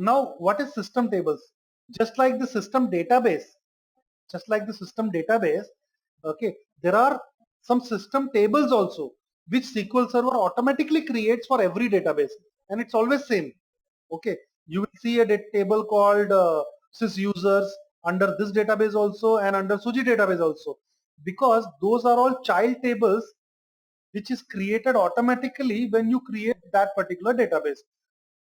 now what is system tables? Just like the system database, okay, there are some system tables also which SQL Server automatically creates for every database, and it's always same. Okay, you will see a table called sys users under this database also and under Suji database also, because those are all child tables which is created automatically when you create that particular database.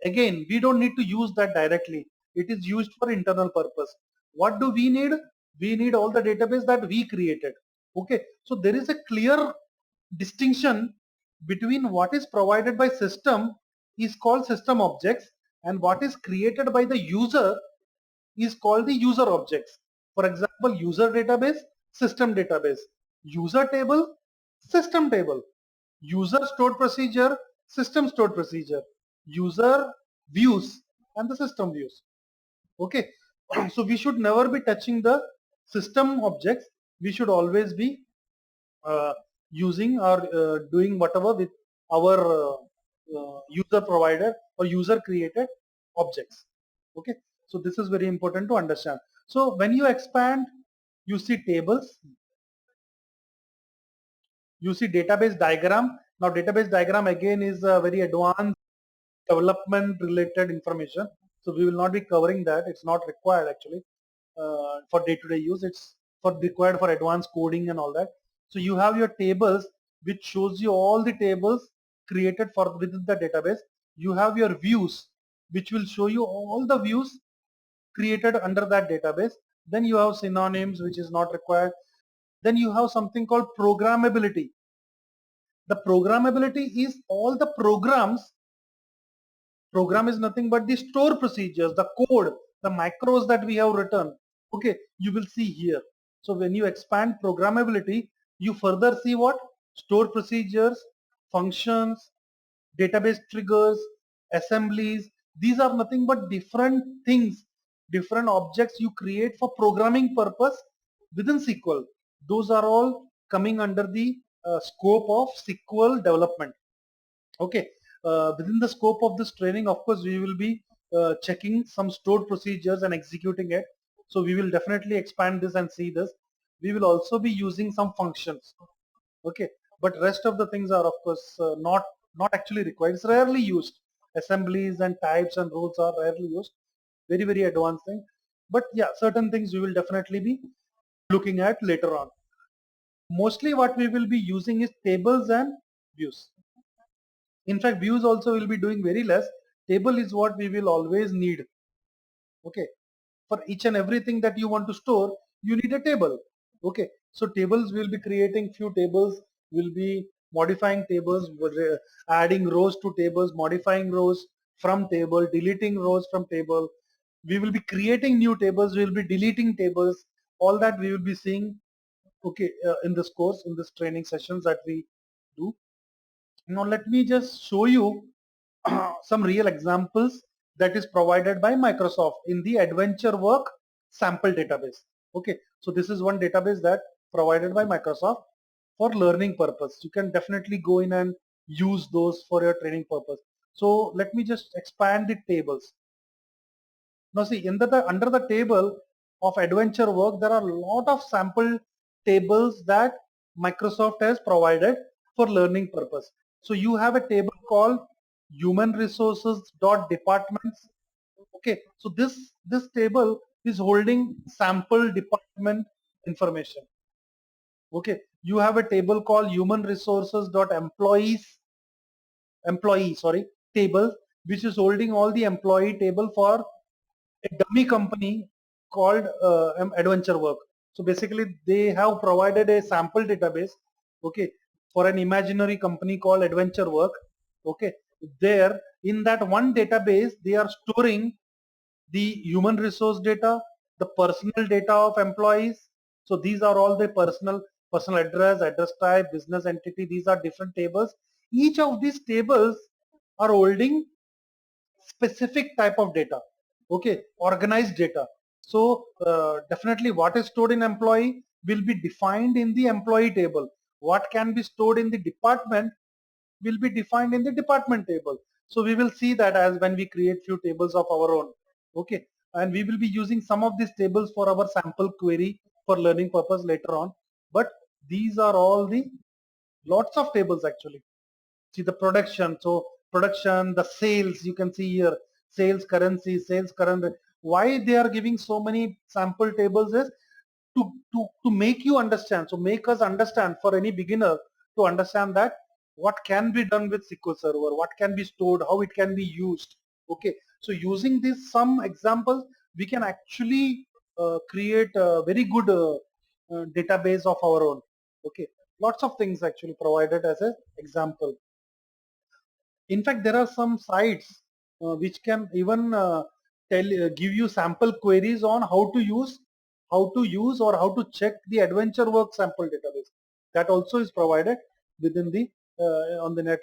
Again, we don't need to use that directly. It is used for internal purpose. What do we need? We need all the database that we created. Okay, so there is a clear distinction between what is provided by system is called system objects, and what is created by the user is called the user objects. For example, user database, system database, user table, system table, user stored procedure, system stored procedure, user views, and the system views. Okay, so we should never be touching the system objects. We should always be using or doing whatever with our user provided or user created objects. Okay, so this is very important to understand. So when you expand, you see tables, you see database diagram. Now database diagram again is a very advanced development related information, so we will not be covering that. It's not required actually for day-to-day use. It's for required for advanced coding and all that. So you have your tables which shows you all the tables created for within the database. You have your views which will show you all the views created under that database. Then you have synonyms which is not required. Then you have something called programmability. The programmability is all the programs. Program is nothing but the store procedures, the code, the macros that we have written. Okay, you will see here. So when you expand programmability, you further see what? Store procedures, functions, database triggers, assemblies. These are nothing but different things, different objects you create for programming purpose within SQL. Those are all coming under the scope of SQL development. Okay, within the scope of this training, of course, we will be checking some stored procedures and executing it. So we will definitely expand this and see this. We will also be using some functions. Okay, but rest of the things are of course not actually required. It's rarely used. Assemblies and types and roles are rarely used. Very advanced thing. But yeah, certain things we will definitely be looking at later on. Mostly what we will be using is tables and views. In fact, views also will be doing very less. Table is what we will always need. Okay, for each and everything that you want to store, you need a table. Okay, so tables will be creating few tables, will be modifying tables, adding rows to tables, modifying rows from table, deleting rows from table. We will be creating new tables, we will be deleting tables. All that we will be seeing, okay, in this course, in this training sessions that we do. Now let me just show you some real examples that is provided by Microsoft in the Adventure Work sample database. Okay, so this is one database that provided by Microsoft for learning purpose. You can definitely go in and use those for your training purpose. So let me just expand the tables. Now see, under the table of Adventure Work, there are a lot of sample tables that Microsoft has provided for learning purpose. So you have a table called human resources dot departments. Okay, so this table is holding sample department information. Okay, you have a table called human resources dot employee table, which is holding all the employee table for a dummy company called Adventure Work. So basically they have provided a sample database, okay, for an imaginary company called Adventure Work. Okay, there in that one database they are storing the human resource data, the personal data of employees. So these are all the personal address, address type, business entity. These are different tables. Each of these tables are holding specific type of data. Okay, organized data. So definitely what is stored in employee will be defined in the employee table. What can be stored in the department will be defined in the department table. So we will see that as when we create few tables of our own. Okay, and we will be using some of these tables for our sample query for learning purpose later on. But these are all the lots of tables actually. See the production, so production, the sales, you can see here, sales currency, sales current. Why they are giving so many sample tables is to make you understand, so make us understand, for any beginner to understand that what can be done with SQL Server, what can be stored, how it can be used. Okay, so using this some examples, we can actually create a very good database of our own. Okay, lots of things actually provided as an example. In fact, there are some sites which can even give you sample queries on how to use or how to check the adventure work sample database. That also is provided within the on the net,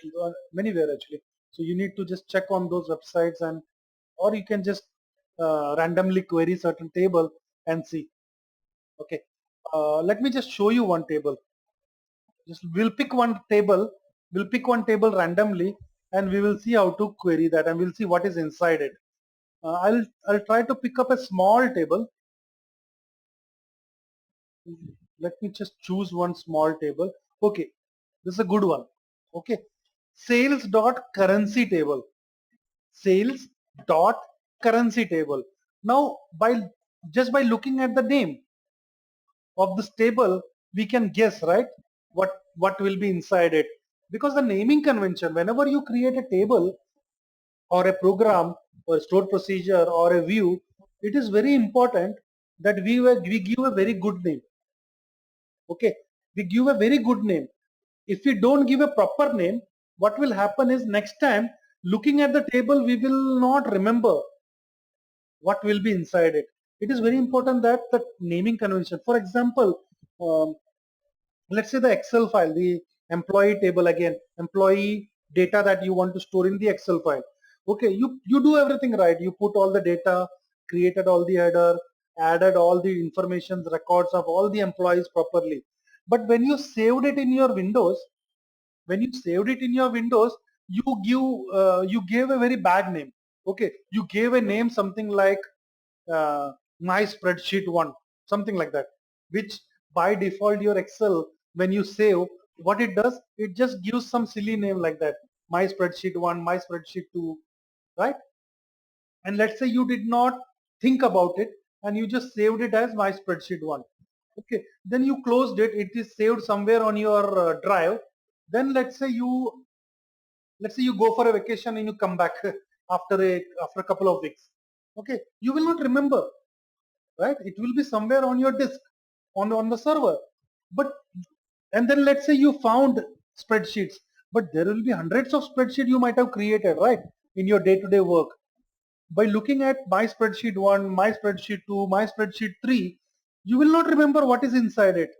anywhere actually. So you need to just check on those websites, and or you can just randomly query certain table and see. Okay, let me just show you one table. Just we'll pick one table randomly, and we will see how to query that, and we'll see what is inside it. I'll try to pick up a small table. Let me just choose one small table. Okay, this is a good one. Okay, sales dot currency table. Sales dot currency table. Now, by looking at the name of this table, we can guess, right, what will be inside it, because the naming convention, whenever you create a table or a program or a stored procedure or a view, it is very important that we give a very good name. Okay, we give a very good name. If we don't give a proper name, what will happen is next time looking at the table, we will not remember what will be inside it. It is very important that the naming convention, for example, um, let's say the Excel file, the employee table, again, employee data that you want to store in the Excel file. Okay, you do everything right. You put all the data, created all the header, added all the information, records of all the employees properly. But when you saved it in your Windows, you gave a very bad name. Okay, you gave a name something like my spreadsheet one, something like that, which by default your Excel, when you save, what it does, it just gives some silly name like that, my spreadsheet one, my spreadsheet two, right? And let's say you did not think about it, and you just saved it as my spreadsheet one. Okay, then you closed it, it is saved somewhere on your drive. Then let's say you go for a vacation and you come back after a couple of weeks. Okay, you will not remember, right? It will be somewhere on your disk, on the server. But and then let's say you found spreadsheets, but there will be hundreds of spreadsheets you might have created, right, in your day-to-day work. By looking at my spreadsheet one, my spreadsheet two, my spreadsheet three, you will not remember what is inside it.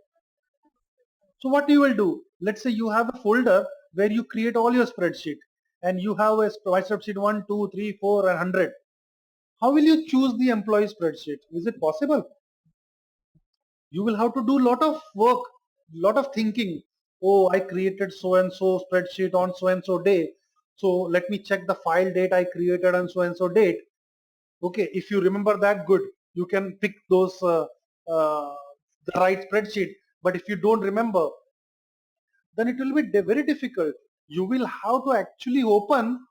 So what you will do? Let's say you have a folder where you create all your spreadsheet, and you have a my spreadsheet 1, 2, 3, 4, and 100. How will you choose the employee spreadsheet? Is it possible? You will have to do lot of work, lot of thinking. Oh, I created so and so spreadsheet on so and so day. So let me check the file date I created on so and so date. Okay, if you remember that, good. You can pick those the right spreadsheet. But if you don't remember, then it will be very difficult. You will have to actually open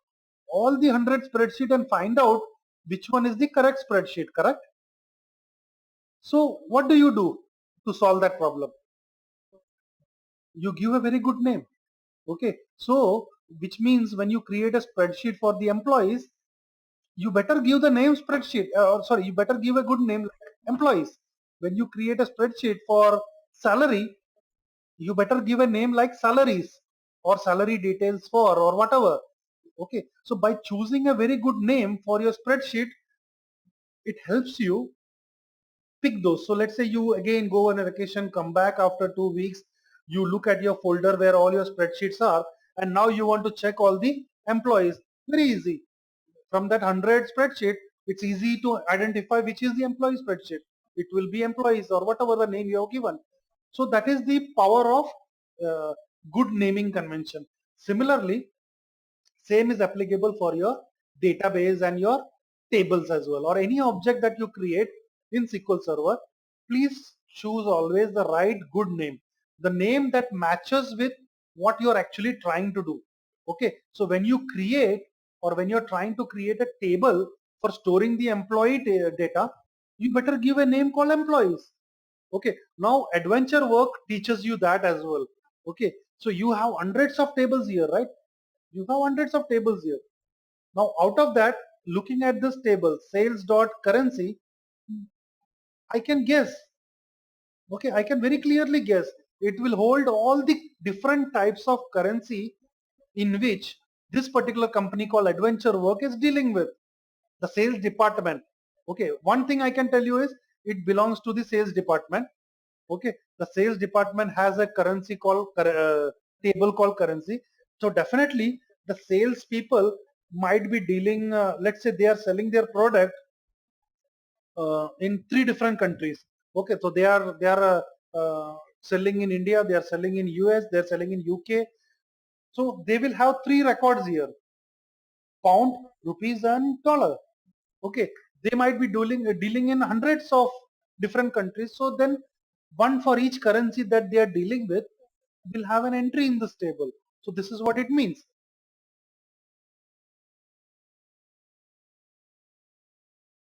all the 100 spreadsheet and find out which one is the correct spreadsheet, correct? So what do you do to solve that problem? You give a very good name. Okay, so which means when you create a spreadsheet for the employees, you better give the name spreadsheet, or sorry, you better give a good name like employees. When you create a spreadsheet for salary, you better give a name like salaries or salary details for or whatever. Okay, so by choosing a very good name for your spreadsheet, it helps you pick those. So let's say you again go on a vacation, come back after 2 weeks, you look at your folder where all your spreadsheets are, and now you want to check all the employees. Very easy. From that 100 spreadsheet, it's easy to identify which is the employee spreadsheet. It will be employees or whatever the name you have given. So that is the power of good naming convention. Similarly, same is applicable for your database and your tables as well, or any object that you create in SQL Server, please choose always the right good name, the name that matches with what you're actually trying to do. Okay, so when you create or when you're trying to create a table for storing the employee data, you better give a name called employees. Okay, now adventure work teaches you that as well. Okay, so you have hundreds of tables here, right? You have hundreds of tables here. Now out of that, looking at this table, sales dot currency, I can guess. Okay, I can very clearly guess. It will hold all the different types of currency in which this particular company called Adventure Work is dealing with. The sales department. Okay, one thing I can tell you is it belongs to the sales department. Okay, the sales department has a currency called table called currency. So definitely the sales people might be dealing, let's say they are selling their product in 3 different countries. Okay, so they are selling in India, they are selling in US, they are selling in UK. So they will have 3 records here: pound, rupees, and dollar. Okay, they might be dealing in hundreds of different countries. So then one for each currency that they are dealing with will have an entry in this table. So this is what it means.